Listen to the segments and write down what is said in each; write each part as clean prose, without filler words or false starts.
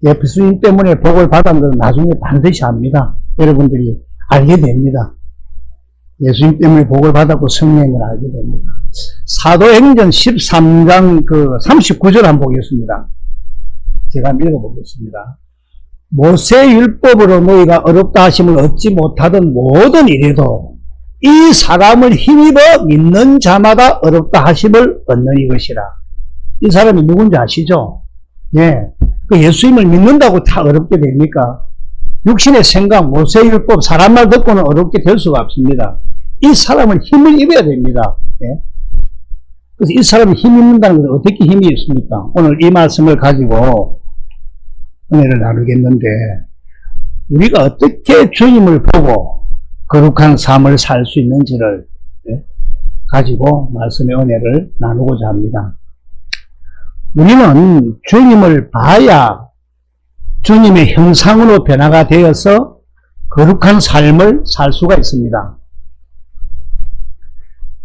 예수님 때문에 복을 받은 것은 나중에 반드시 압니다. 여러분들이 알게 됩니다. 예수님 때문에 복을 받았고 승리한 걸 알게 됩니다. 사도행전 13장 39절 한번 보겠습니다. 제가 한번 읽어보겠습니다. 모세율법으로 너희가 어렵다 하심을 얻지 못하던 모든 일에도 이 사람을 힘입어 믿는 자마다 어렵다 하심을 얻는 이것이라. 이 사람이 누군지 아시죠? 예. 그 예수님을 믿는다고 다 어렵게 됩니까? 육신의 생각, 모세율법, 사람 말 듣고는 어렵게 될 수가 없습니다. 이 사람은 힘을 입어야 됩니다. 예? 그래서 이 사람이 힘 입는다는 것은 어떻게 힘이 있습니까? 오늘 이 말씀을 가지고 은혜를 나누겠는데, 우리가 어떻게 주님을 보고 거룩한 삶을 살 수 있는지를 가지고 말씀의 은혜를 나누고자 합니다. 우리는 주님을 봐야 주님의 형상으로 변화가 되어서 거룩한 삶을 살 수가 있습니다.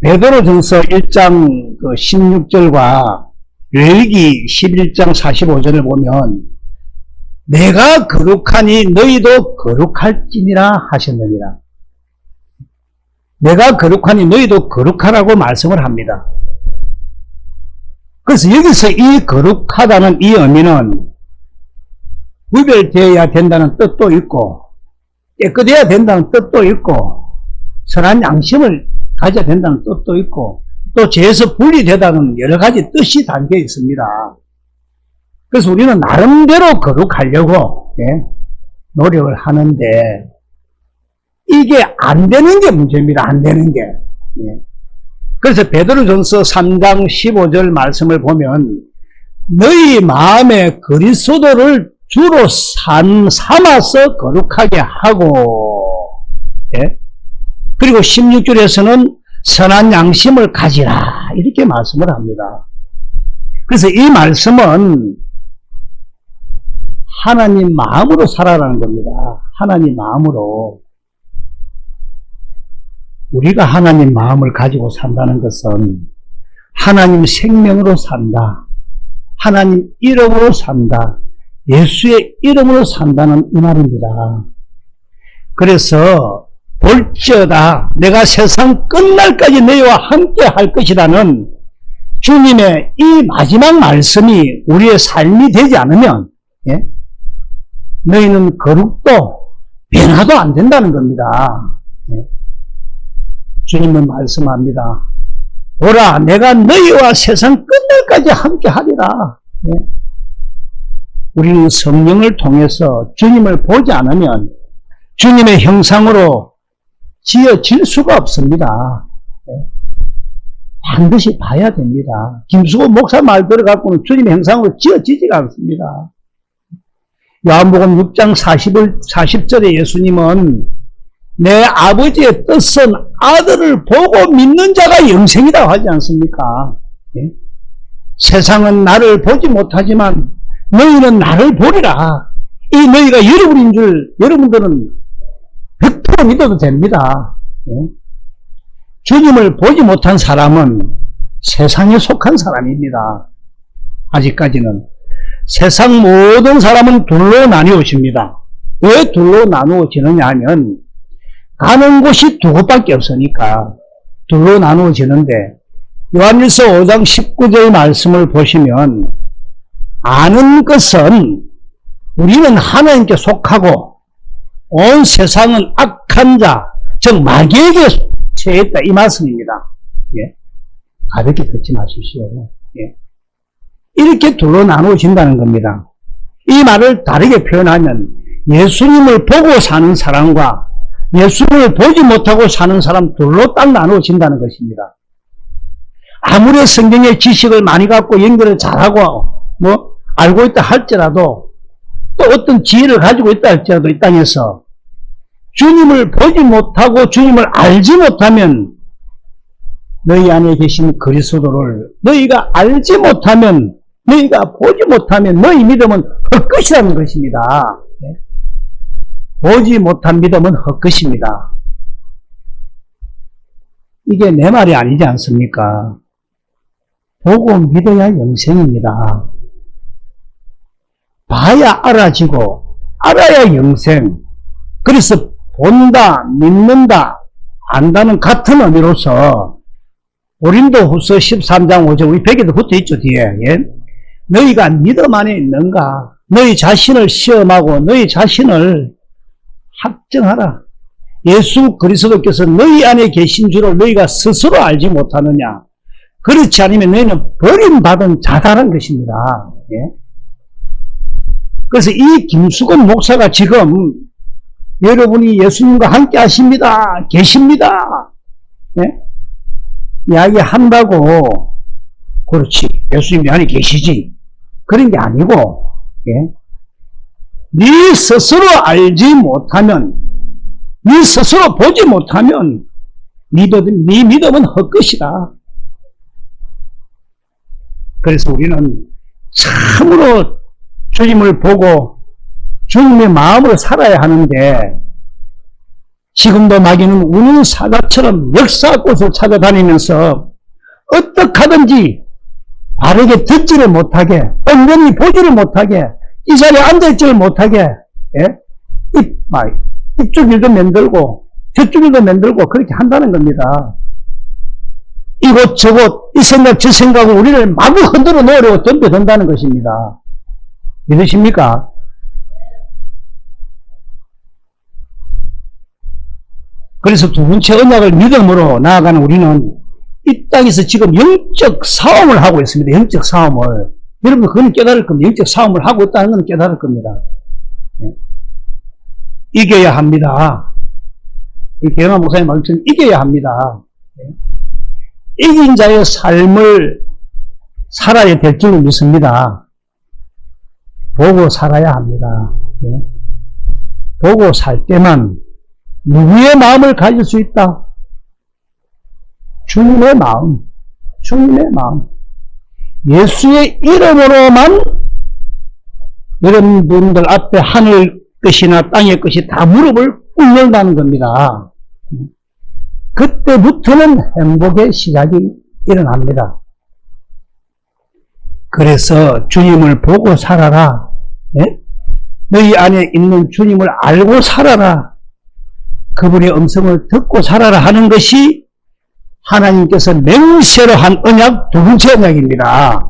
베드로전서 1장 16절과 레위기 11장 45절을 보면 내가 거룩하니 너희도 거룩할지니라 하셨느니라. 내가 거룩하니 너희도 거룩하라고 말씀을 합니다. 그래서 여기서 이 거룩하다는 이 의미는 구별되어야 된다는 뜻도 있고 깨끗해야 된다는 뜻도 있고 선한 양심을 가져야 된다는 뜻도 있고 또 죄에서 분리되다는 여러 가지 뜻이 담겨 있습니다. 그래서 우리는 나름대로 거룩하려고 노력을 하는데 이게 안 되는 게 문제입니다. 안 되는 게. 그래서 베드로전서 3장 15절 말씀을 보면 너희 마음에 그리스도를 주로 삼아서 거룩하게 하고 그리고 16절에서는 선한 양심을 가지라 이렇게 말씀을 합니다. 그래서 이 말씀은 하나님 마음으로 살아라는 겁니다. 하나님 마음으로. 우리가 하나님 마음을 가지고 산다는 것은 하나님 생명으로 산다. 하나님 이름으로 산다. 예수의 이름으로 산다는 이 말입니다. 그래서 볼지어다 내가 세상 끝날까지 너희와 함께 할 것이라는 주님의 이 마지막 말씀이 우리의 삶이 되지 않으면 너희는 거룩도 변화도 안 된다는 겁니다. 주님은 말씀합니다. 보라 내가 너희와 세상 끝날까지 함께 하리라. 우리는 성령을 통해서 주님을 보지 않으면 주님의 형상으로 지어질 수가 없습니다. 반드시 봐야 됩니다. 김수고 목사 말 들어갖고는 주님의 형상으로 지어지지가 않습니다. 요한복음 6장 40절에 예수님은 내 아버지의 뜻은 아들을 보고 믿는 자가 영생이라고 하지 않습니까? 세상은 나를 보지 못하지만 너희는 나를 보리라. 이 너희가 여러분인 줄 여러분들은 100% 믿어도 됩니다. 주님을 보지 못한 사람은 세상에 속한 사람입니다. 아직까지는. 세상 모든 사람은 둘로 나뉘어집니다. 왜 둘로 나누어지느냐 하면 가는 곳이 두 곳밖에 없으니까 둘로 나누어지는데 요한일서 5장 19절 말씀을 보시면 아는 것은 우리는 하나님께 속하고 온 세상은 악한 자, 즉 마귀에게 처했다 이 말씀입니다. 가볍게 듣지 마십시오. 이렇게 둘로 나누어진다는 겁니다. 이 말을 다르게 표현하면 예수님을 보고 사는 사람과 예수님을 보지 못하고 사는 사람 둘로 딱 나누어진다는 것입니다. 아무리 성경의 지식을 많이 갖고 연결을 잘하고 알고 있다 할지라도 또 어떤 지혜를 가지고 있다 할지라도 이 땅에서 주님을 보지 못하고 주님을 알지 못하면 너희 안에 계신 그리스도를 너희가 알지 못하면 너희가 보지 못하면 너희 믿음은 헛것이라는 것입니다. 보지 못한 믿음은 헛것입니다. 이게 내 말이 아니지 않습니까? 보고 믿어야 영생입니다. 봐야 알아지고 알아야 영생. 그래서 본다, 믿는다, 안다는 같은 의미로서 고린도후서 13장 5절 우리 벽에도 붙어있죠 뒤에. 예? 너희가 믿음 안에 있는가? 너희 자신을 시험하고 너희 자신을 확정하라. 예수 그리스도께서 너희 안에 계신 줄을 너희가 스스로 알지 못하느냐? 그렇지 않으면 너희는 버림받은 자다라는 것입니다. 예? 그래서 이 김수건 목사가 지금 여러분이 예수님과 함께 하십니다. 계십니다. 예? 이야기한다고 그렇지. 예수님이 안에 계시지. 그런 게 아니고 예? 네 스스로 알지 못하면 네 스스로 보지 못하면 네 믿음은 헛것이다. 그래서 우리는 참으로 주님을 보고 주님의 마음으로 살아야 하는데 지금도 마귀는 우는 사자처럼 역사꽃을 찾아다니면서 어떻게 하든지 바르게 듣지를 못하게 온전히 보지를 못하게 이 자리에 앉아있지를 못하게 예? 이쪽 일도 만들고 저쪽 일도 만들고 그렇게 한다는 겁니다. 이곳저곳 이 생각 저 생각은 우리를 마구 흔들어 놓으려고 덤벼든다는 것입니다. 믿으십니까? 그래서 두 번째 언약을 믿음으로 나아가는 우리는 이 땅에서 지금 영적 싸움을 하고 있습니다. 영적 싸움을. 여러분 그건 깨달을 겁니다. 영적 싸움을 하고 있다는 건 깨달을 겁니다. 예. 이겨야 합니다. 개영아 목사님 말씀처럼 이겨야 합니다. 예. 이긴 자의 삶을 살아야 될 줄을 믿습니다. 보고 살아야 합니다. 예. 보고 살 때만 누구의 마음을 가질 수 있다? 주님의 마음. 주님의 마음. 예수의 이름으로만 여러분들 앞에 하늘 것이나 땅의 것이 다 무릎을 꿇는다는 겁니다. 그때부터는 행복의 시작이 일어납니다. 그래서 주님을 보고 살아라. 예? 너희 안에 있는 주님을 알고 살아라. 그분의 음성을 듣고 살아라 하는 것이 하나님께서 맹세로 한 언약 두 번째 언약입니다.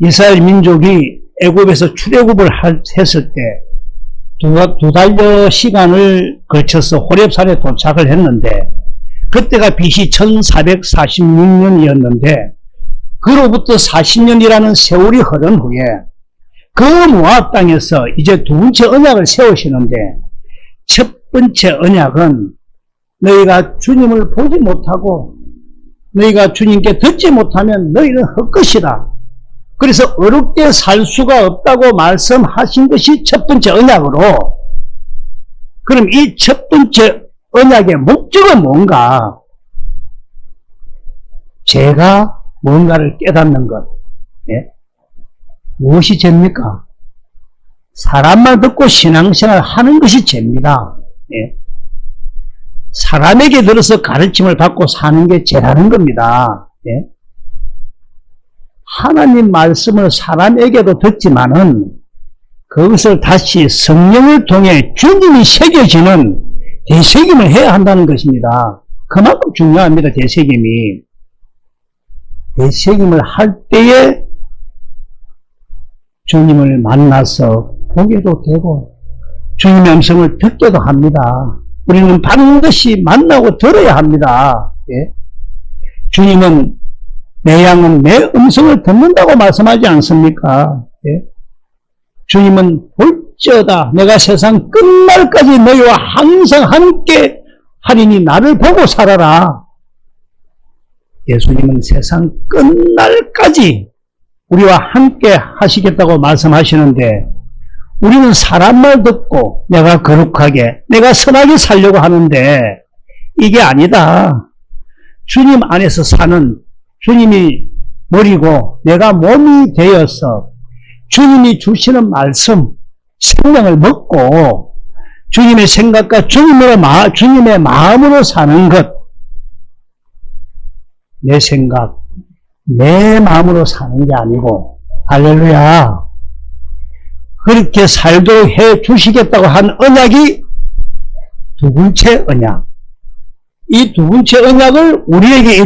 이스라엘 민족이 애굽에서 출애굽을 했을 때 두 달여 시간을 거쳐서 호렙산에 도착을 했는데 그때가 BC 1446년이었는데 그로부터 40년이라는 세월이 흐른 후에 그 모압 땅에서 이제 두 번째 언약을 세우시는데 첫 번째 언약은 너희가 주님을 보지 못하고 너희가 주님께 듣지 못하면 너희는 헛것이다. 그래서 어렵게 살 수가 없다고 말씀하신 것이 첫 번째 언약으로 그럼 이 첫 번째 언약의 목적은 뭔가? 제가 뭔가를 깨닫는 것. 예? 무엇이 죄입니까? 사람만 듣고 신앙생활 하는 것이 죄입니다. 예? 사람에게 들어서 가르침을 받고 사는 게 죄라는 겁니다. 예? 하나님 말씀을 사람에게도 듣지만은 그것을 다시 성령을 통해 주님이 새겨지는 되새김을 해야 한다는 것입니다. 그만큼 중요합니다. 되새김이. 되새김을 할 때에 주님을 만나서 보게도 되고 주님의 음성을 듣게도 합니다. 우리는 반드시 만나고 들어야 합니다. 예? 주님은 내 양은 내 음성을 듣는다고 말씀하지 않습니까? 예? 주님은 볼지어다 내가 세상 끝날까지 너희와 항상 함께 하리니 나를 보고 살아라. 예수님은 세상 끝날까지 우리와 함께 하시겠다고 말씀하시는데 우리는 사람 말 듣고 내가 거룩하게 내가 선하게 살려고 하는데 이게 아니다. 주님 안에서 사는 주님이 머리고 내가 몸이 되어서 주님이 주시는 말씀 생명을 먹고 주님의 생각과 주님의 마음으로 사는 것. 내 생각 내 마음으로 사는 게 아니고 할렐루야 그렇게 살도록 해 주시겠다고 한 언약이 두 번째 언약. 이 두 번째 언약을 우리에게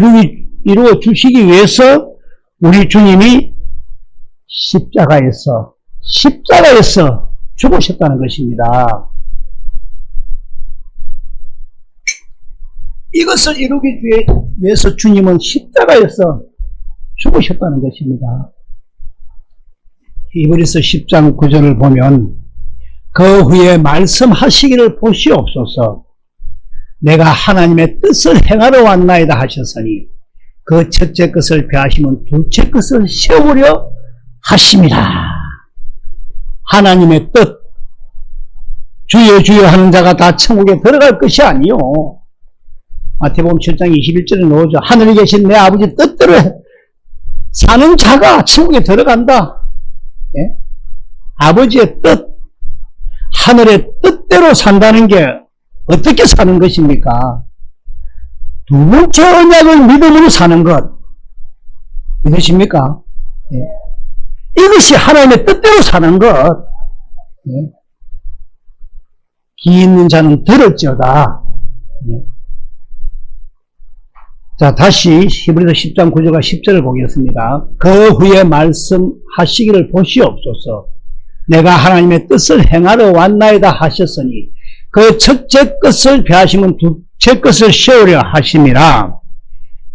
이루어 주시기 위해서 우리 주님이 십자가에서 죽으셨다는 것입니다. 이것을 이루기 위해서 주님은 십자가에서 죽으셨다는 것입니다. 히브리서 10장 9절을 보면 그 후에 말씀하시기를 보시옵소서. 내가 하나님의 뜻을 행하러 왔나이다 하셨으니 그 첫째 것을 배하시면 둘째 것을 세우려 하심이라. 하나님의 뜻, 주여 주여 하는 자가 다 천국에 들어갈 것이 아니요. 마태복음 7장 21절에 나오죠. 하늘에 계신 내 아버지 뜻대로 사는 자가 천국에 들어간다. 예? 아버지의 뜻, 하늘의 뜻대로 산다는 게 어떻게 사는 것입니까? 두 번째 언약을 믿음으로 사는 것. 믿으십니까? 예. 이것이 하나님의 뜻대로 사는 것. 예. 귀 있는 자는 들을지어다. 예. 자, 다시 히브리서 10장 9절과 10절을 보겠습니다. 그 후에 말씀하시기를 보시옵소서. 내가 하나님의 뜻을 행하러 왔나이다 하셨으니 그 첫째 것을 배하시면 둘째 것을 세우려 하심이라.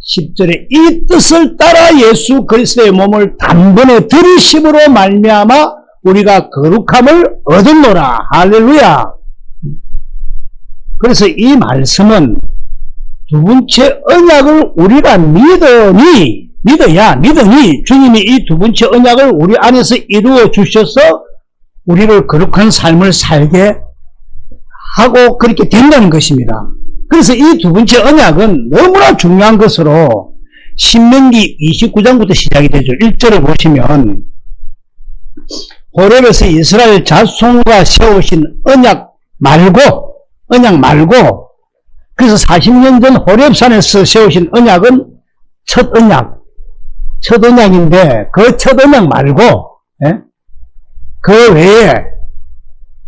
10절에 이 뜻을 따라 예수 그리스도의 몸을 단번에 들이심으로 말미암아 우리가 거룩함을 얻었노라. 할렐루야. 그래서 이 말씀은 두 번째 언약을 우리가 믿으니 주님이 이 두 번째 언약을 우리 안에서 이루어 주셔서 우리를 거룩한 삶을 살게 하고 그렇게 된다는 것입니다. 그래서 이 두 번째 언약은 너무나 중요한 것으로 신명기 29장부터 시작이 되죠. 1절을 보시면 호렙에서 이스라엘 자손과 세우신 언약 말고 그래서 40년 전 호렙산에서 세우신 언약은 첫 언약인데 그 첫 언약 말고 그 외에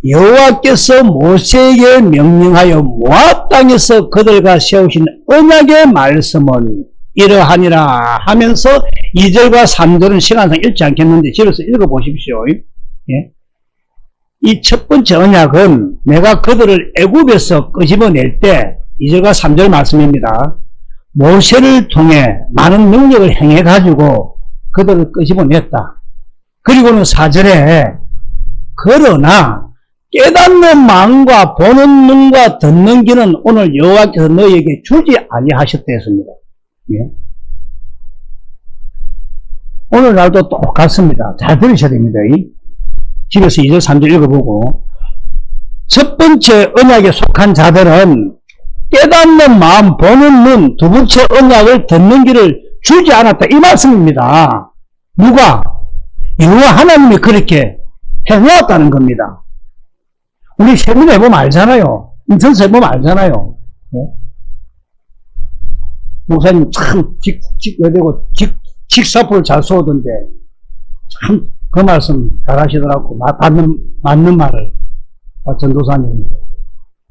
여호와께서 모세에게 명령하여 모압 땅에서 그들과 세우신 언약의 말씀은 이러하니라 하면서 2절과 3절은 시간상 읽지 않겠는데 집에서 읽어보십시오. 이 첫 번째 언약은 내가 그들을 애굽에서 끄집어낼 때 2절과 3절 말씀입니다. 모세를 통해 많은 능력을 행해가지고 그들을 끄집어냈다. 그리고는 4절에 그러나 깨닫는 마음과 보는 눈과 듣는 귀는 오늘 여호와께서 너희에게 주지 아니하셨다 했습니다. 예. 오늘날도 똑같습니다. 잘 들으셔야 됩니다. 집에서 2절 3절 읽어보고 첫 번째 언약에 속한 자들은 깨닫는 마음, 보는 눈, 두 번째 언약을 듣는 귀를 주지 않았다. 이 말씀입니다. 누가? 여호와 하나님이 그렇게 해놓았다는 겁니다. 우리 세분 해보면 알잖아요. 인천서 해보면 알잖아요. 네? 목사님 참 직사포를 잘 쏘던데 참 그 말씀 잘 하시더라고. 맞는 말을 전도사님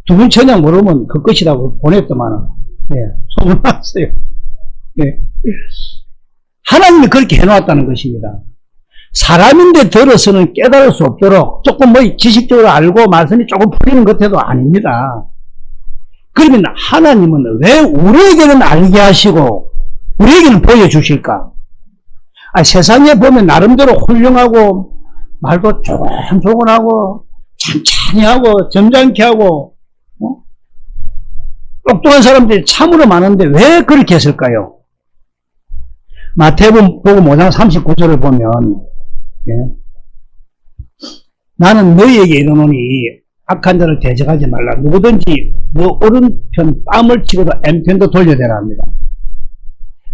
두 분 천냥 모르면 그 끝이라고 보냈더만은 소문났어요. 하나님이 그렇게 해놓았다는 것입니다. 사람인데 들어서는 깨달을 수 없도록 조금 지식적으로 알고 말씀이 조금 풀리는 것 같아도 아닙니다. 그러면 하나님은 왜 우리에게는 알게 하시고 우리에게는 보여주실까? 세상에 보면 나름대로 훌륭하고 말도 조곤조곤하고 찬찬히 하고 점잖게 하고 똑똑한 사람들이 참으로 많은데 왜 그렇게 했을까요? 마태복음 5장 39절을 보면 나는 너희에게 이르노니 악한 자를 대적하지 말라. 누구든지 너 오른편 뺨을 치고도 왼편도 돌려대라 합니다.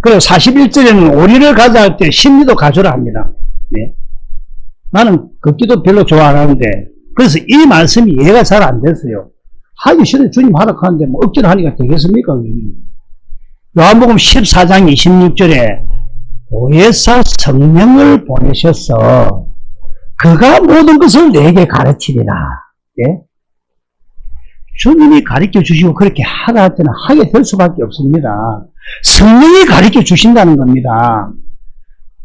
그리고 41절에는 오리를 가자 할 때 심리도 가져라 합니다. 나는 걷기도 별로 좋아 안 하는데 그래서 이 말씀이 이해가 잘 안 됐어요. 하기 싫어 주님 하라고 하는데 뭐 억지로 하니까 되겠습니까? 요한복음 14장 26절에 보혜사 성령을 보내셔서 그가 모든 것을 내게 가르치리라. 예? 주님이 가르쳐 주시고 그렇게 하라 할 때는 하게 될 수밖에 없습니다. 성령이 가르쳐 주신다는 겁니다.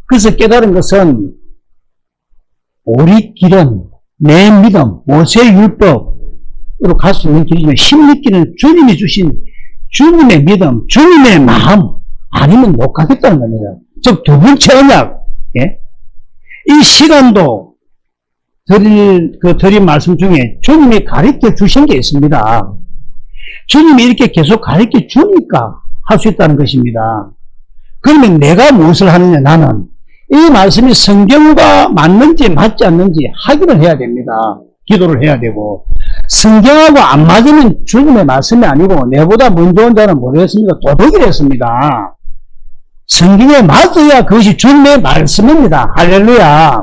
그래서 깨달은 것은 우리 길은 내 믿음, 모세의 율법으로 갈 수 있는 길이지만 심리길은 주님이 주신 주님의 믿음, 주님의 마음 아니면 못 가겠다는 겁니다. 즉 두 번째 언약, 예? 이 시간도 드린 말씀 중에 주님이 가르쳐 주신 게 있습니다. 주님이 이렇게 계속 가르쳐 주니까 할 수 있다는 것입니다. 그러면 내가 무엇을 하느냐? 나는 이 말씀이 성경과 맞는지 맞지 않는지 확인을 해야 됩니다. 기도를 해야 되고, 성경하고 안 맞으면 주님의 말씀이 아니고 내보다 먼저 온 자는 모르겠습니까? 도둑이랬습니다. 성경에 맞아야 그것이 주님의 말씀입니다. 할렐루야.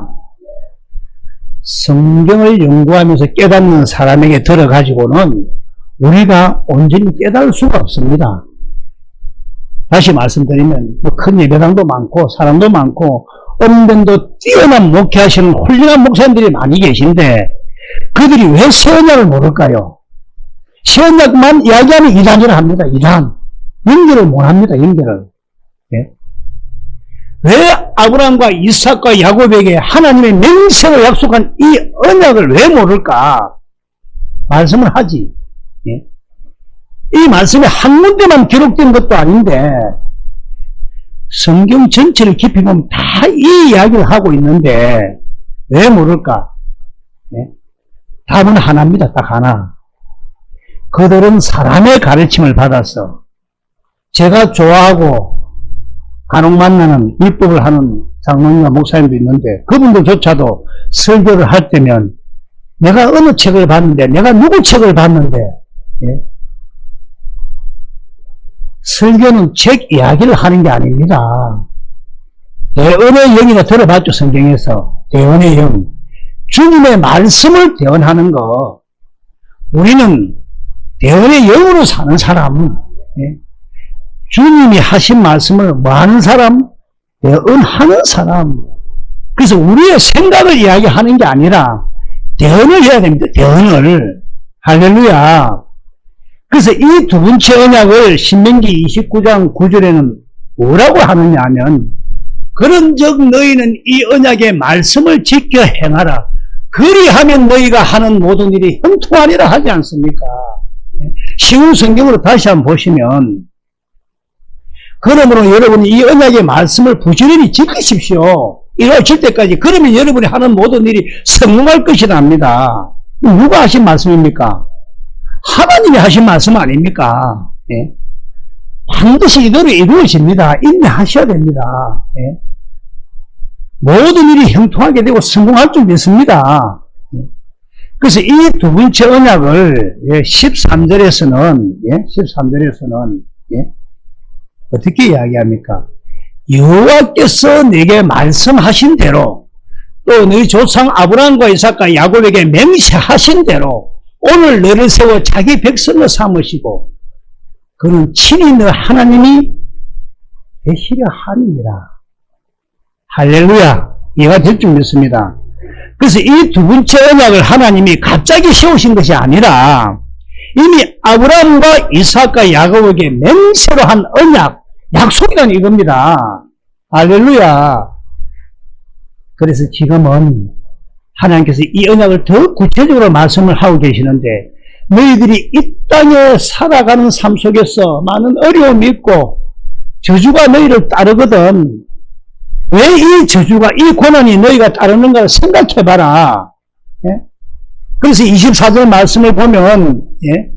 성경을 연구하면서 깨닫는 사람에게 들어가지고는 우리가 온전히 깨달을 수가 없습니다. 다시 말씀드리면 큰 예배당도 많고 사람도 많고 언변도 뛰어난 목회하시는 훌륭한 목사님들이 많이 계신데 그들이 왜 새 언약을 모를까요? 새 언약만 이야기하면 이단을 합니다. 이단. 연결을 못합니다. 연결을. 예? 왜 아브라함과 이삭과 야곱에게 하나님의 맹세로 약속한 이 언약을 왜 모를까? 말씀을 하지. 예? 이 말씀이 한 군데만 기록된 것도 아닌데 성경 전체를 깊이 보면 다 이 이야기를 하고 있는데 왜 모를까? 예? 답은 하나입니다. 딱 하나. 그들은 사람의 가르침을 받아서 제가 좋아하고 간혹 만나는 율법을 하는 장로님과 목사님도 있는데 그분들조차도 설교를 할 때면 내가 어느 책을 봤는데 내가 누구 책을 봤는데 예? 설교는 책 이야기를 하는 게 아닙니다. 대언의 영이라 들어봤죠. 성경에서 대언의 영, 주님의 말씀을 대언하는 거. 우리는 대언의 영으로 사는 사람, 예? 주님이 하신 말씀을 뭐하는 사람? 대언하는 사람. 그래서 우리의 생각을 이야기하는 게 아니라 대언을 해야 됩니다. 대언을. 할렐루야. 그래서 이 두 번째 언약을 신명기 29장 9절에는 뭐라고 하느냐 하면 그런즉 너희는 이 언약의 말씀을 지켜 행하라. 그리하면 너희가 하는 모든 일이 형통하리라 하지 않습니까? 쉬운 성경으로 다시 한번 보시면 그러므로 여러분이 이 언약의 말씀을 부지런히 지키십시오. 이루어질 때까지. 그러면 여러분이 하는 모든 일이 성공할 것이라 합니다. 누가 하신 말씀입니까? 하나님이 하신 말씀 아닙니까? 예? 반드시 이대로 이루어집니다. 인내하셔야 됩니다. 예? 모든 일이 형통하게 되고 성공할 줄 믿습니다. 그래서 이 두 번째 언약을 13절에서는 어떻게 이야기합니까? 여호와께서 내게 말씀하신 대로 또 너희 조상 아브라함과 이삭과 야곱에게 맹세하신 대로 오늘 너를 세워 자기 백성을 삼으시고 그는 친히 너 하나님이 되시려 하니라. 할렐루야. 이해가 될 줄 믿습니다. 그래서 이 두 번째 언약을 하나님이 갑자기 세우신 것이 아니라 이미 아브라함과 이삭과 야곱에게 맹세로 한 언약, 약속이란 이겁니다. 할렐루야. 그래서 지금은 하나님께서 이 언약을 더 구체적으로 말씀을 하고 계시는데 너희들이 이 땅에 살아가는 삶 속에서 많은 어려움이 있고 저주가 너희를 따르거든. 왜 이 저주가, 이 고난이 너희가 따르는가를 생각해봐라. 예? 그래서 24절 말씀을 보면 예?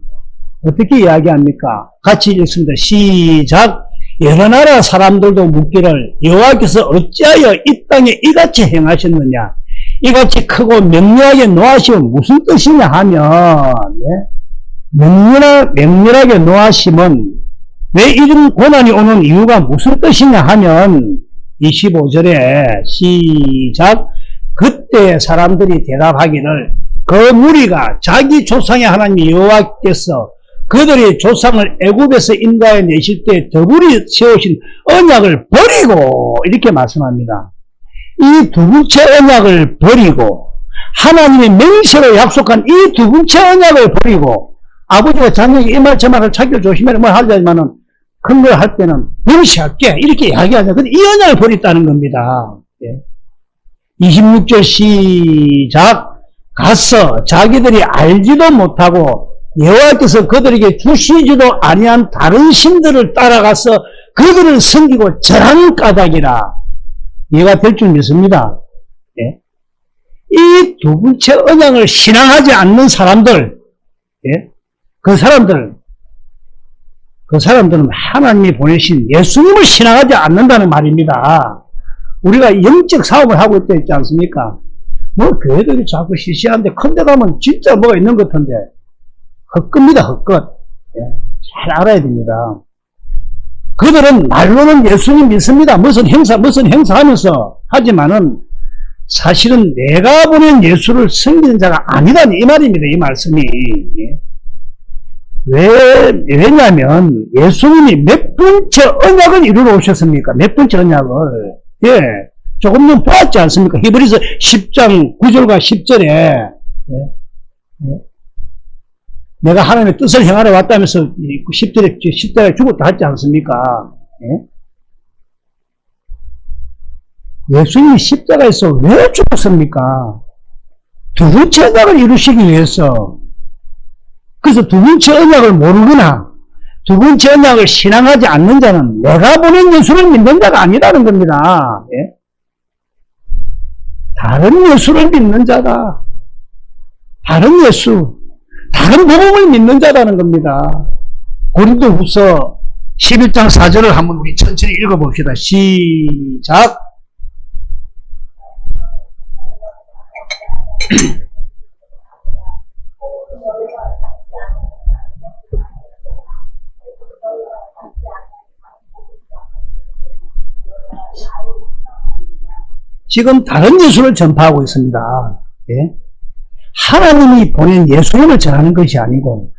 어떻게 이야기합니까? 같이 읽습니다. 시작. 여러 나라 사람들도 묻기를 여호와께서 어찌하여 이 땅에 이같이 행하셨느냐? 이같이 크고 명렬하게 노하심은 무슨 뜻이냐 하면 예? 명렬하게 노하심은 왜 이런 고난이 오는 이유가 무슨 뜻이냐 하면 25절에 시작. 그때 사람들이 대답하기를 그 무리가 자기 조상의 하나님 여호와께서 그들의 조상을 애굽에서 인도하여 내실 때 더불이 세우신 언약을 버리고 이렇게 말씀합니다. 이 두 번째 언약을 버리고 하나님의 맹세로 약속한 이 두 번째 언약을 버리고 아버지가 자녀에게 이 말 저 말을 찾겨 조심해라 뭐 하자지만은 큰 걸 할 때는 맹세할게 이렇게 이야기하자. 근데 이 언약을 버렸다는 겁니다. 26절 시작. 가서 자기들이 알지도 못하고 여호와께서 그들에게 주시지도 아니한 다른 신들을 따라가서 그들을 섬기고 절하는 까닭이라. 이해가 될 줄 믿습니다. 이 두 번째 언약을 신앙하지 않는 사람들, 그 사람들은 하나님이 보내신 예수님을 신앙하지 않는다는 말입니다. 우리가 영적 사업을 하고 있다 했지 않습니까? 뭐 교회들이 자꾸 시시한데 큰데 가면 진짜 뭐가 있는 것 같은데 헛것입니다. 헛것. 잘 알아야 됩니다. 그들은 말로는 예수님 믿습니다. 무슨 행사 하면서 하지만은 사실은 내가 보낸 예수를 섬기는 자가 아니라는 이 말입니다. 이 말씀이. 왜냐면 예수님이 몇 번째 언약을 이루러 오셨습니까? 몇 번째 언약을. 조금 전 보았지 않습니까? 히브리서 10장 9절과 10절에 내가 하나님의 뜻을 행하러 왔다면서 10절에 죽었다 하지 않습니까? 예수님이 십자가에서 왜 죽었습니까? 두 번째 언약을 이루시기 위해서. 그래서 두 번째 언약을 모르거나 두 번째 언약을 신앙하지 않는 자는 내가 보낸 예수를 믿는 자가 아니라는 겁니다. 다른 예수를 믿는 자다. 다른 예수, 다른 복음을 믿는 자라는 겁니다. 고린도후서 11장 4절을 한번 우리 천천히 읽어봅시다. 시작. 지금 다른 예수를 전파하고 있습니다. 하나님이 보낸 예수님을 전하는 것이 아니고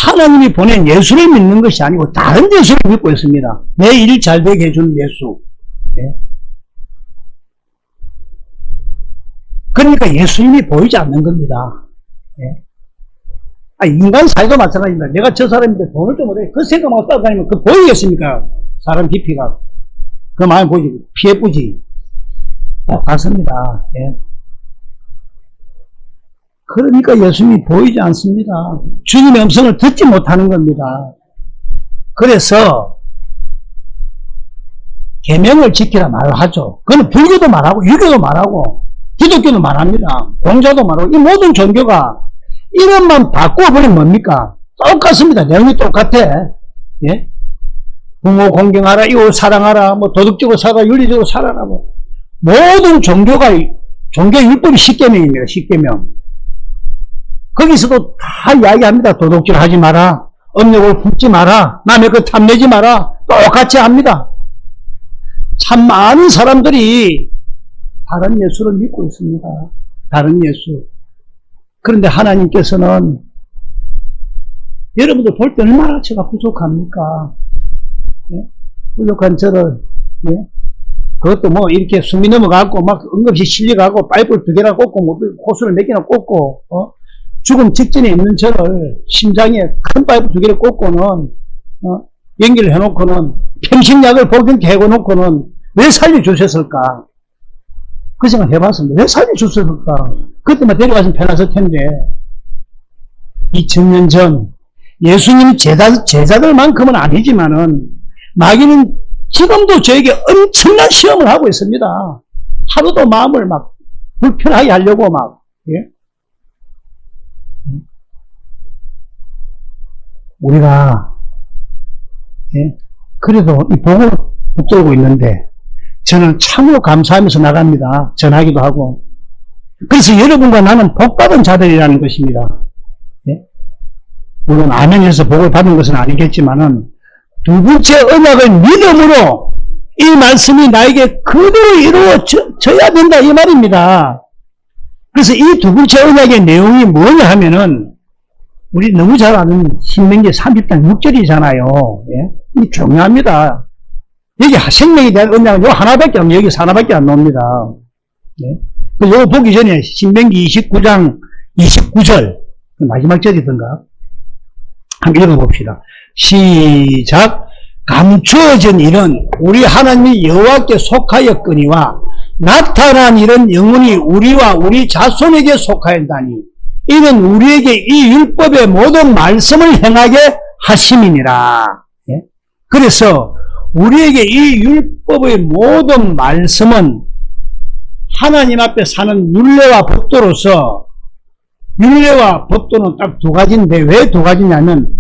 하나님이 보낸 예수를 믿는 것이 아니고 다른 예수를 믿고 있습니다. 내 일 잘 되게 해주는 예수. 그러니까 예수님이 보이지 않는 겁니다. 인간 사회도 마찬가지입니다. 내가 저 사람인데 돈을 좀 못해. 그 생각만 따라다니면 그 보이겠습니까? 사람 깊이가. 그 마음이 보이지. 피해 뿌지. 같습니다. 그러니까 예수님이 보이지 않습니다. 주님의 음성을 듣지 못하는 겁니다. 그래서 계명을 지키라 말을 하죠. 그건 불교도 말하고 유교도 말하고 기독교도 말합니다. 공자도 말하고 이 모든 종교가 이름만 바꿔버리면 뭡니까? 똑같습니다. 내용이 똑같아. 부모 공경하라, 이웃 사랑하라, 뭐 도덕적으로 살아라, 윤리적으로 살아라, 뭐 모든 종교 율법이 십계명입니다. 십계명. 거기서도 다 이야기합니다. 도둑질 하지 마라, 음욕을 품지 마라, 남의 것 탐내지 마라. 똑같이 합니다. 참 많은 사람들이 다른 예수를 믿고 있습니다. 다른 예수. 그런데 하나님께서는 여러분들 볼 때 얼마나 제가 부족합니까? 부족한 저를, 그것도 뭐 이렇게 숨이 넘어가고 막 응급실 실려가고 파이프를 2개나 꽂고 뭐 호수를 몇 개나 꽂고 죽음 직전에 있는 저를 심장에 큰 파이프 2개를 꽂고는 연기를 해놓고는 평신약을 복용케 해놓고는 왜 살려주셨을까? 그 생각 해봤습니다. 왜 살려주셨을까? 그때만 데려가시면 편했을 텐데 2000년 전 예수님 제자들만큼은 아니지만은 마귀는 지금도 저에게 엄청난 시험을 하고 있습니다. 하루도 마음을 막 불편하게 하려고 막. 우리가 그래도 이 복을 붙들고 있는데 저는 참으로 감사하면서 나갑니다. 전하기도 하고. 그래서 여러분과 나는 복받은 자들이라는 것입니다. 물론 아멘에서 복을 받은 것은 아니겠지만은 두 번째 언약을 믿음으로 이 말씀이 나에게 그대로 이루어져야 된다 이 말입니다. 그래서 이 두 번째 언약의 내용이 뭐냐 하면은 우리 너무 잘 아는 신명기 30장 6절이잖아요. 이 중요합니다. 여기 생명에 대한 언약은 요 하나밖에 안, 여기서 하나밖에 안 나옵니다. 예? 요거 보기 전에 신명기 29장 29절, 마지막 절이던가. 한번 읽어봅시다. 시작. 감추어진 일은 우리 하나님이 여호와께 속하였거니와 나타난 일은 영원히 우리와 우리 자손에게 속하였다니 이는 우리에게 이 율법의 모든 말씀을 행하게 하심이니라. 예? 그래서 우리에게 이 율법의 모든 말씀은 하나님 앞에 사는 율례와 법도로서, 율례와 법도는 딱 두 가지인데 왜 두 가지냐면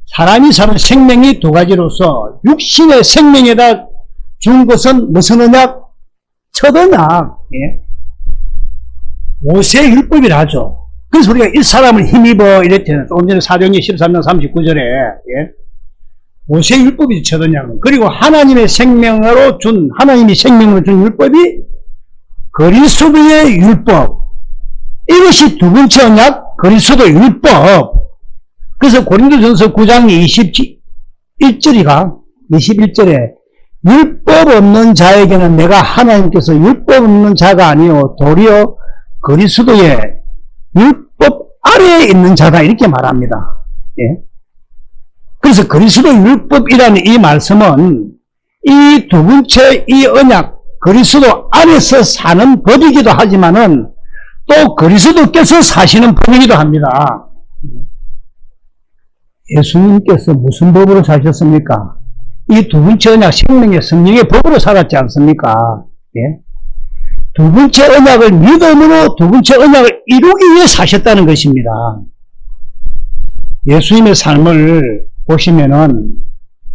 사람이 사는 생명이 두 가지로서 육신의 생명에다 준 것은 무슨 언약? 첫 언약. 예? 모세의 율법이라 하죠. 그래서 우리가 이 사람을 힘입어 이랬잖아요. 조금 전에 사도행전 13장 39절에 예? 모세의 율법이 첫 언약은. 그리고 하나님이 생명으로 준 율법이 그리스도의 율법. 이것이 두 번째 언약, 그리스도 율법. 그래서 고린도전서 9장 21절에 율법 없는 자에게는 내가 하나님께서 율법 없는 자가 아니요 도리어 그리스도의 율법 아래에 있는 자다 이렇게 말합니다. 예? 그래서 그리스도 율법이라는 이 말씀은 이 두 번째 이 언약 그리스도 안에서 사는 법이기도 하지만은 또 그리스도께서 사시는 법이기도 합니다. 예수님께서 무슨 법으로 사셨습니까? 이 두 번째 언약 생명의 성령의 법으로 살았지 않습니까? 예? 두 번째 언약을 믿음으로 두 번째 언약을 이루기 위해 사셨다는 것입니다. 예수님의 삶을 보시면은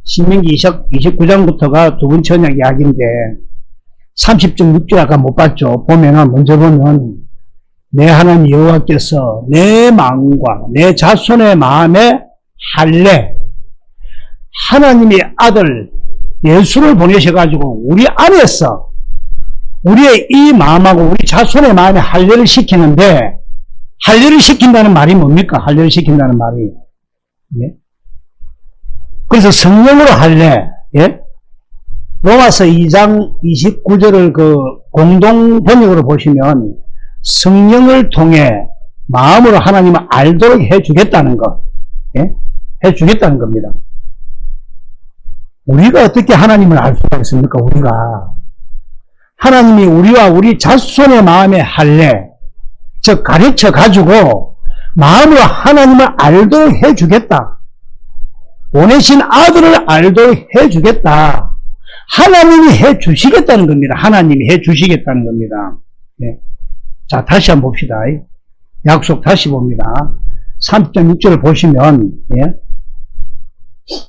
신명기 29장부터가 두 번째 언약 이야기인데 30.6절 아까 못 봤죠? 보면은 먼저 보면 내 하나님 여호와께서 내 마음과 내 자손의 마음에 할례, 하나님의 아들 예수를 보내셔가지고 우리 안에서 우리의 이 마음하고 우리 자손의 마음에 할례를 시키는데, 할례를 시킨다는 말이 뭡니까? 할례를 시킨다는 말이. 예? 그래서 성령으로 할례, 예? 로마서 2장 29절을 그 공동 번역으로 보시면 성령을 통해 마음으로 하나님을 알도록 해주겠다는 것, 예? 해주겠다는 겁니다. 우리가 어떻게 하나님을 알 수가 있습니까? 우리가 하나님이 우리와 우리 자손의 마음에 할례, 즉 가르쳐 가지고 마음으로 하나님을 알도록 해주겠다. 보내신 아들을 알도록 해주겠다. 하나님이 해주시겠다는 겁니다. 하나님이 해주시겠다는 겁니다. 네. 자, 다시 한번 봅시다. 약속 다시 봅니다. 3.6절을 보시면, 예?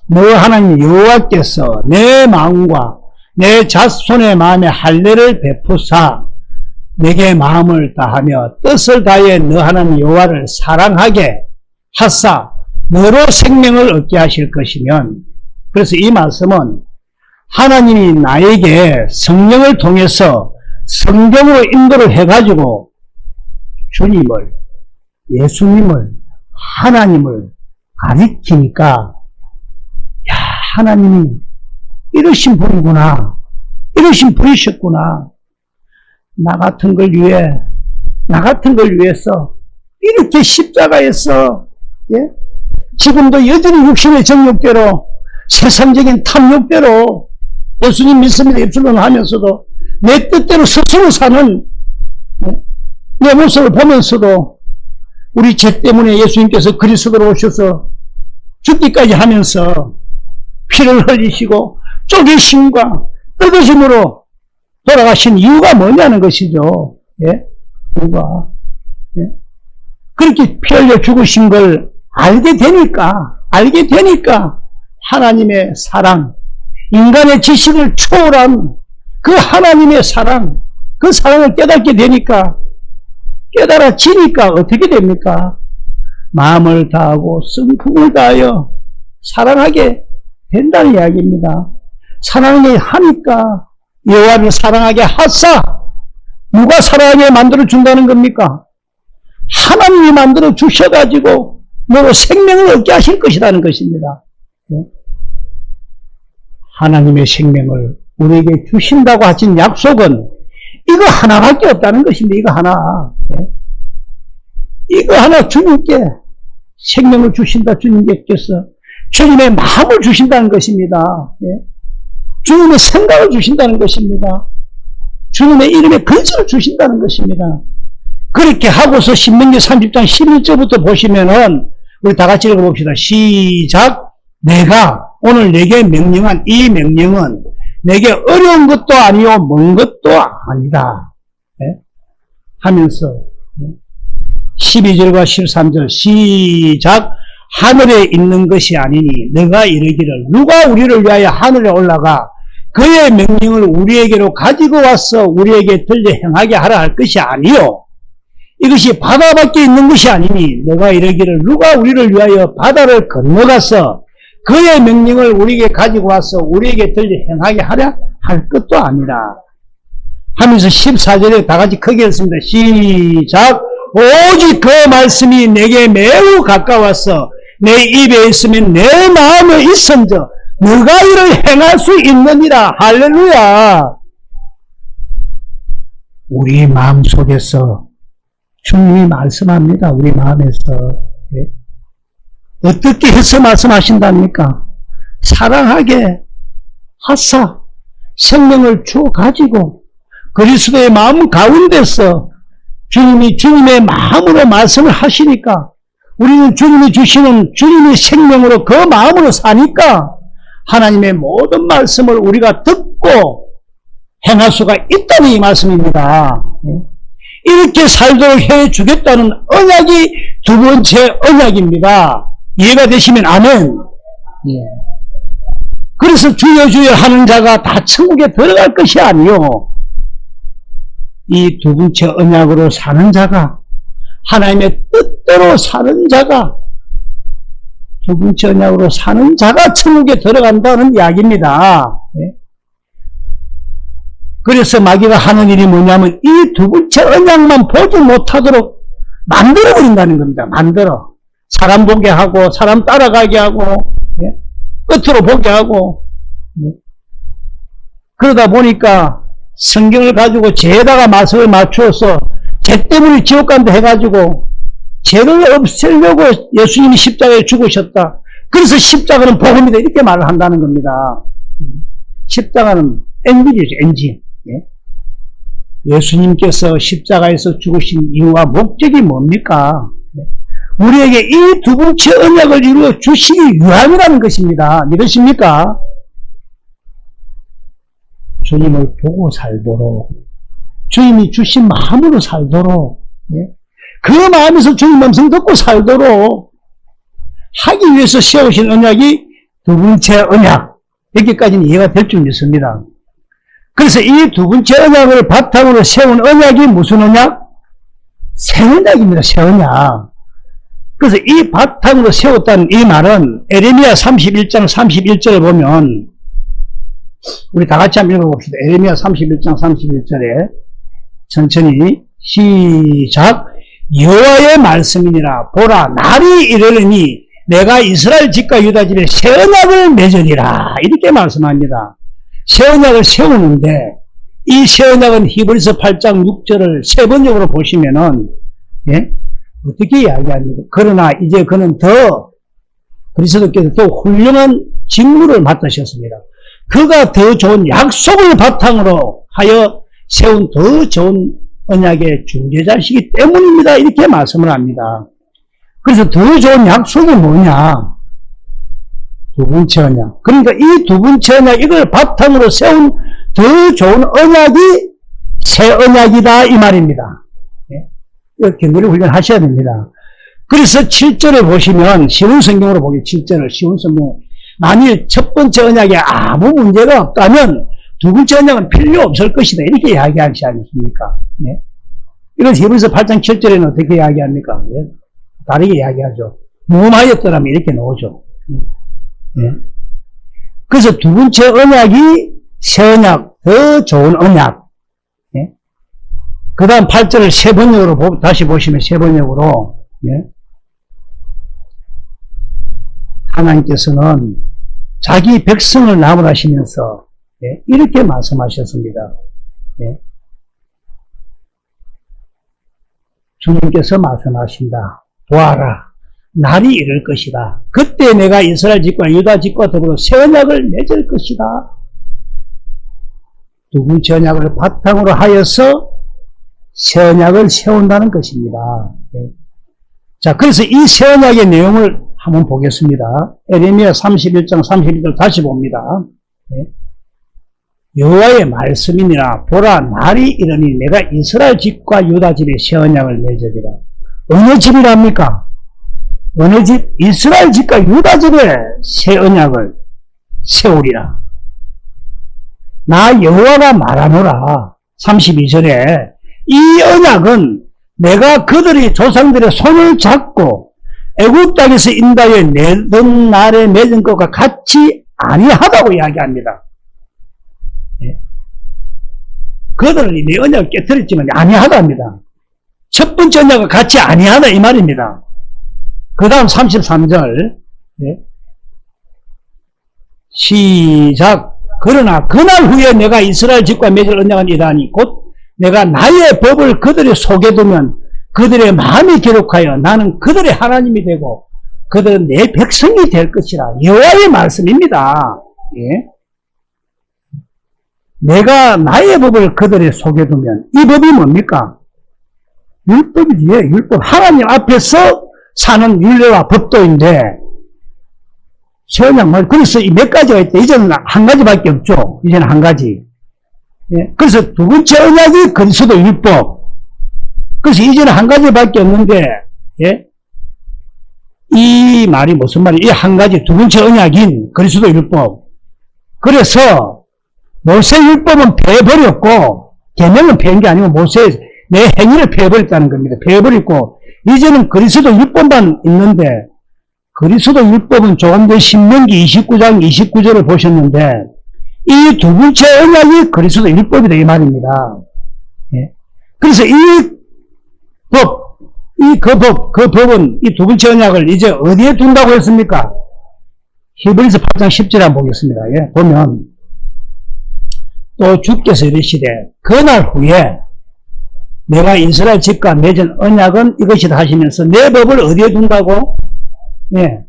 너 하나님 여호와께서 내 마음과 내 자손의 마음에 할례를 베푸사 내게 마음을 다하며 뜻을 다해 너 하나님 여호와를 사랑하게 하사 너로 생명을 얻게 하실 것이면, 그래서 이 말씀은 하나님이 나에게 성령을 통해서 성경으로 인도를 해가지고 주님을, 예수님을, 하나님을 가리키니까, 야, 하나님이 이러신 분이구나, 이러신 분이셨구나, 나 같은 걸 위해서 이렇게 십자가에서, 예? 지금도 여전히 육신의 정욕대로, 세상적인 탐욕대로 예수님 믿습니다 입술로 하면서도 내 뜻대로 스스로 사는, 예? 내 모습을 보면서도 우리 죄 때문에 예수님께서 그리스도로 오셔서 죽기까지 하면서 피를 흘리시고 쪼개심과 뜯으심으로 돌아가신 이유가 뭐냐는 것이죠. 예? 이유가. 예? 그렇게 피 흘려 죽으신 걸 알게 되니까 하나님의 사랑, 인간의 지식을 초월한 그 하나님의 사랑, 그 사랑을 깨닫게 되니까, 깨달아지니까 어떻게 됩니까? 마음을 다하고 성품을 다하여 사랑하게 된다는 이야기입니다. 사랑하게 하니까 여호와를 사랑하게 하사, 누가 사랑하게 만들어 준다는 겁니까? 하나님이 만들어 주셔가지고 너로 생명을 얻게 하실 것이라는 것입니다. 하나님의 생명을 우리에게 주신다고 하신 약속은 이거 하나밖에 없다는 것입니다. 이거 하나. 이거 하나 주님께 생명을 주신다. 주님께서 주님의 마음을 주신다는 것입니다. 주님의 생각을 주신다는 것입니다. 주님의 이름에 근처를 주신다는 것입니다. 그렇게 하고서 신명기 30장 11절부터 보시면은 우리 다 같이 읽어봅시다. 시작. 내가 오늘 내게 명령한 이 명령은 내게 어려운 것도 아니요 먼 것도 아니다. 하면서 12절과 13절 시작. 하늘에 있는 것이 아니니 내가 이르기를 누가 우리를 위하여 하늘에 올라가 그의 명령을 우리에게로 가지고 와서 우리에게 들려 행하게 하라 할 것이 아니요 이것이 바다밖에 있는 것이 아니니 내가 이르기를 누가 우리를 위하여 바다를 건너가서 그의 명령을 우리에게 가지고 와서 우리에게 들려 행하게 하라 할 것도 아니라 하면서 14절에 다 같이 크게 읽습니다. 시작. 오직 그 말씀이 내게 매우 가까워서 내 입에 있으면 내 마음에 있은저 너가 이를 행할 수 있느니라. 할렐루야. 우리 마음속에서 주님이 말씀합니다. 우리 마음에서. 어떻게 해서 말씀하신답니까? 사랑하게 하사 생명을 주 가지고 그리스도의 마음 가운데서 주님이 주님의 마음으로 말씀을 하시니까 우리는 주님이 주시는 주님의 생명으로 그 마음으로 사니까 하나님의 모든 말씀을 우리가 듣고 행할 수가 있다는 이 말씀입니다. 이렇게 살도록 해주겠다는 언약이 두 번째 언약입니다. 이해가 되시면 아멘. 그래서 주여 주여 하는 자가 다 천국에 들어갈 것이 아니요 이 두 번째 언약으로 사는 자가 하나님의 뜻대로 사는 자가 두 번째 언약으로 사는 자가 천국에 들어간다는 이야기입니다. 그래서 마귀가 하는 일이 뭐냐면 이 두 번째 언약만 보지 못하도록 만들어버린다는 겁니다. 만들어. 사람 보게 하고 사람 따라가게 하고 끝으로 보게 하고 그러다 보니까 성경을 가지고 죄에다가 맛을 맞추어서 죄 때문에 지옥 간다 해가지고 죄를 없애려고 예수님이 십자가에 죽으셨다. 그래서 십자가는 복음이다 이렇게 말을 한다는 겁니다. 십자가는 엔진이죠. 엔진. 예수님께서 십자가에서 죽으신 이유와 목적이 뭡니까? 우리에게 이 두 번째 언약을 이루어 주시기 위함이라는 것입니다. 믿으십니까? 주님을 보고 살도록 주님이 주신 마음으로 살도록 그 마음에서 주님 음성 듣고 살도록 하기 위해서 세우신 언약이 두 번째 언약. 여기까지는 이해가 될 줄 믿습니다. 그래서 이 두 번째 언약을 바탕으로 세운 언약이 무슨 언약? 새 언약입니다. 새 언약. 그래서 이 바탕으로 세웠다는 이 말은 에레미야 31장 31절을 보면 우리 다 같이 한번 읽어봅시다. 에레미야 31장 31절에 천천히 시작. 여호와의 말씀이니라. 보라 날이 이르리니 내가 이스라엘 집과 유다 집에 새 언약을 맺으리라. 이렇게 말씀합니다. 새 언약을 세우는데 이 새 언약은 히브리서 8장 6절을 세 번역으로 보시면은 어떻게 이야기합니까? 그러나 이제 그는 더 그리스도께서 더 훌륭한 직무를 맡으셨습니다. 그가 더 좋은 약속을 바탕으로 하여 세운 더 좋은 언약의 중재자시기 때문입니다. 이렇게 말씀을 합니다. 그래서 더 좋은 약속이 뭐냐? 두 번째 언약. 그러니까 이 두 번째 언약, 이걸 바탕으로 세운 더 좋은 언약이 새 언약이다 이 말입니다. 이거 경건히 훈련하셔야 됩니다. 그래서 7절을 보시면 쉬운 성경으로 보기 7절을 쉬운 성경 만일 첫 번째 언약에 아무 문제가 없다면 두 번째 언약은 필요 없을 것이다 이렇게 이야기하지 않습니까? 이건 히브리서 8장 7절에는 어떻게 이야기합니까? 다르게 이야기하죠. 무음하였더라면 이렇게 나오죠. 그래서 두 번째 언약이 새 언약, 더 좋은 언약. 그 다음 8절을 세 번역으로 다시 보시면 세 번역으로 하나님께서는 자기 백성을 나무라시면서 예, 이렇게 말씀하셨습니다. 예. 주님께서 말씀하신다. 보아라. 날이 이를 것이다. 그때 내가 이스라엘 집과 유다 집과 더불어 새 언약을 맺을 것이다. 두 번째 언약을 바탕으로 하여서 새 언약을 세운다는 것입니다. 네. 자, 그래서 이 새 언약의 내용을 한번 보겠습니다. 에레미야 31장 31절 다시 봅니다. 네. 여호와의 말씀이니라. 보라, 날이 이르니 내가 이스라엘 집과 유다 집에 새 언약을 맺으리라. 어느 집이랍니까? 어느 집? 이스라엘 집과 유다 집에 새 언약을 세우리라. 나 여호와가 말하노라. 32절에 이 언약은 내가 그들의 조상들의 손을 잡고 애굽 땅에서 인도하여 내던 날에 맺은 것과 같이 아니하다고 이야기합니다. 예. 그들은 내 언약을 깨뜨렸지만 아니하답니다. 첫 번째 언약과 같이 아니하다 이 말입니다. 그 다음 33절 예. 시작. 그러나 그날 후에 내가 이스라엘 집과 맺을 언약은 이러하니 곧 내가 나의 법을 그들의 속에 두면 그들의 마음에 기록하여 나는 그들의 하나님이 되고 그들은 내 백성이 될 것이라. 여호와의 말씀입니다. 예. 내가 나의 법을 그들의 속에 두면 이 법이 뭡니까? 율법이지. 율법. 하나님 앞에서 사는 율례와 법도인데 세언약 말. 그래서 이 몇 가지가 있다. 이제는 한 가지밖에 없죠. 이제는 한 가지. 예. 그래서 두 번째 언약이 그리스도 율법. 그래서 이제는 한 가지밖에 없는데, 예. 이 말이 무슨 말이에요? 이 한 가지, 두 번째 언약인 그리스도 율법. 그래서 모세 율법은 폐해버렸고, 계명은 폐한 게 아니고 모세 내 행위를 폐해버렸다는 겁니다. 폐해버렸고, 이제는 그리스도 율법만 있는데, 그리스도 율법은 조금 더 신명기 29장 29절을 보셨는데, 이 두 번째 언약이 그리스도 율법이다 이 말입니다. 예. 그래서 이 법, 그 법은 이 두 번째 언약을 이제 어디에 둔다고 했습니까? 히브리서 8장 10절 한번 보겠습니다. 예. 보면 또 주께서 이르시되 그날 후에 내가 이스라엘 집과 맺은 언약은 이것이다 하시면서 내 법을 어디에 둔다고? 예.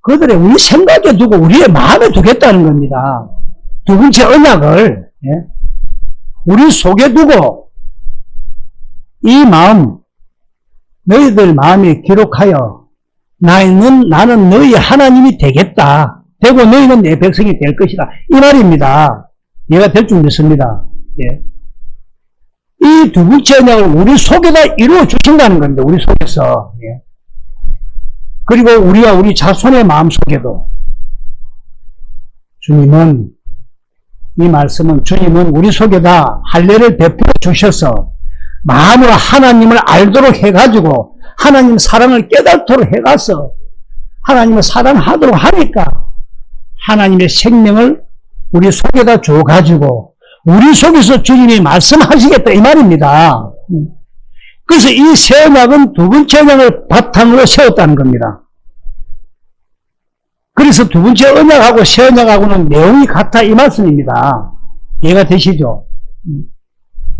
그들의 우리 생각에 두고 우리의 마음에 두겠다는 겁니다. 두 번째 언약을 예. 우리 속에 두고 이 마음 너희들 마음에 기록하여 나는 너희 하나님이 되겠다. 되고 너희는 내 백성이 될 것이다. 이 말입니다. 얘가 될 줄 믿습니다. 예. 이 두 번째 언약을 우리 속에다 이루어 주신다는 겁니다. 우리 속에서. 예. 그리고 우리와 우리 자손의 마음 속에도 주님은 이 말씀은 주님은 우리 속에다 할례를 베풀어 주셔서 마음으로 하나님을 알도록 해가지고 하나님 사랑을 깨닫도록 해가서 하나님을 사랑하도록 하니까 하나님의 생명을 우리 속에다 줘가지고 우리 속에서 주님이 말씀하시겠다 이 말입니다. 그래서 이 새 언약은 두 번째 언약을 바탕으로 세웠다는 겁니다. 그래서 두 번째 언약하고 새 언약하고는 내용이 같아 이 말씀입니다. 이해가 되시죠?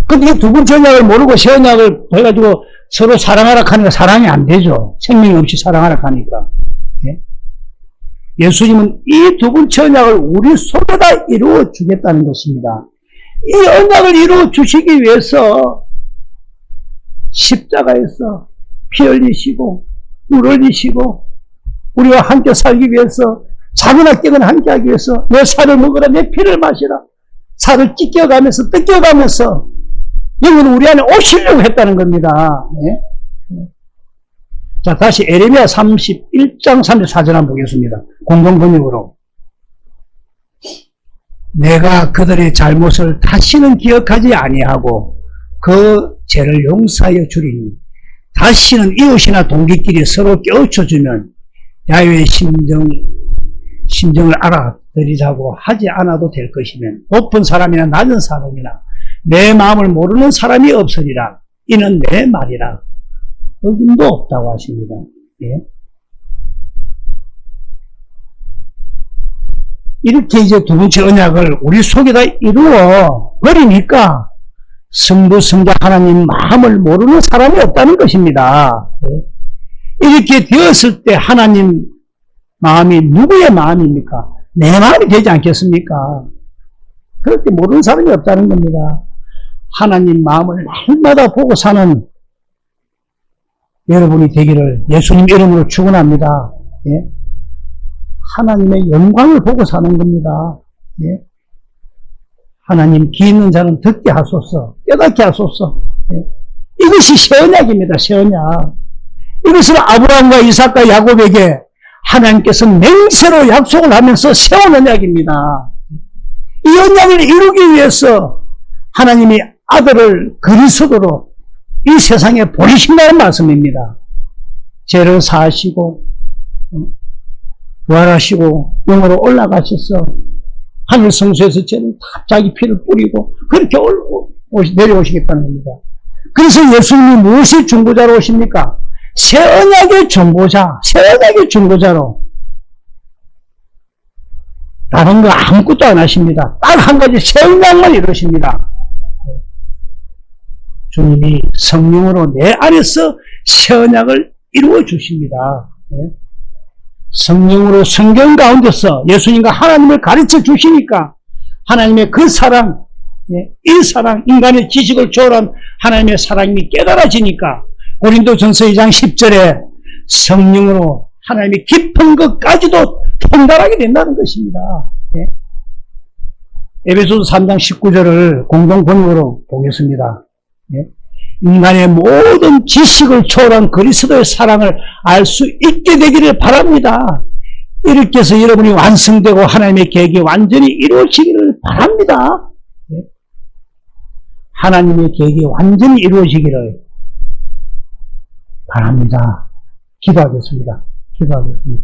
근데 두 번째 언약을 모르고 새 언약을 해가지고 서로 사랑하라 하니까 사랑이 안 되죠. 생명 없이 사랑하라 하니까. 예? 예수님은 이 두 번째 언약을 우리 속에다 이루어 주겠다는 것입니다. 이 언약을 이루어 주시기 위해서 십자가에서 피 흘리시고 물 흘리시고 우리와 함께 살기 위해서 자기나 깨거나 함께 하기 위해서 내 살을 먹으라 내 피를 마시라 살을 찢겨가면서 뜯겨가면서 영은 우리 안에 오시려고 했다는 겁니다. 네? 자, 다시 에레미야 31장 34절 한번 보겠습니다. 공동번역으로. 내가 그들의 잘못을 다시는 기억하지 아니하고 그 죄를 용서하여 주리니 다시는 이웃이나 동기끼리 서로 깨우쳐주면 야훼의 심정을 알아들이자고 하지 않아도 될 것이면 높은 사람이나 낮은 사람이나 내 마음을 모르는 사람이 없으리라. 이는 내 말이라. 어김도 없다고 하십니다. 예. 이렇게 이제 두 번째 언약을 우리 속에다 이루어 버리니까 성부, 성자 하나님 마음을 모르는 사람이 없다는 것입니다. 이렇게 되었을 때 하나님 마음이 누구의 마음입니까? 내 마음이 되지 않겠습니까? 그렇게 모르는 사람이 없다는 겁니다. 하나님 마음을 날마다 보고 사는 여러분이 되기를 예수님 이름으로 축원합니다. 예? 하나님의 영광을 보고 사는 겁니다. 예? 하나님 귀 있는 자는 듣게 하소서, 깨닫게 하소서. 예? 이것이 새 언약입니다. 새 언약. 이것은 아브라함과 이삭과 야곱에게 하나님께서 맹세로 약속을 하면서 세운 언약입니다. 이 언약을 이루기 위해서 하나님이 아들을 그리스도로 이 세상에 보내신다는 말씀입니다. 죄를 사하시고 부활하시고 영으로 올라가셔서 하늘 성소에서 죄는 다 자기 피를 뿌리고 그렇게 내려오시겠다는 겁니다. 그래서 예수님이 무엇이 중보자로 오십니까? 새 언약의 중보자, 새 언약의 중보자로 다른 거 아무것도 안 하십니다. 딱 한 가지 새 언약만 이루십니다. 주님이 성령으로 내 안에서 새 언약을 이루어 주십니다. 성령으로 성경 가운데서 예수님과 하나님을 가르쳐 주시니까 하나님의 그 사랑, 이 사랑, 인간의 지식을 초월한 하나님의 사랑이 깨달아지니까 고린도전서 2장 10절에 성령으로 하나님의 깊은 것까지도 통달하게 된다는 것입니다. 에베소서 3장 19절을 공동 번역으로 보겠습니다. 인간의 모든 지식을 초월한 그리스도의 사랑을 알 수 있게 되기를 바랍니다. 이렇게 해서 여러분이 완성되고 하나님의 계획이 완전히 이루어지기를 바랍니다. 하나님의 계획이 완전히 이루어지기를 바랍니다. 기도하겠습니다. 기도하겠습니다.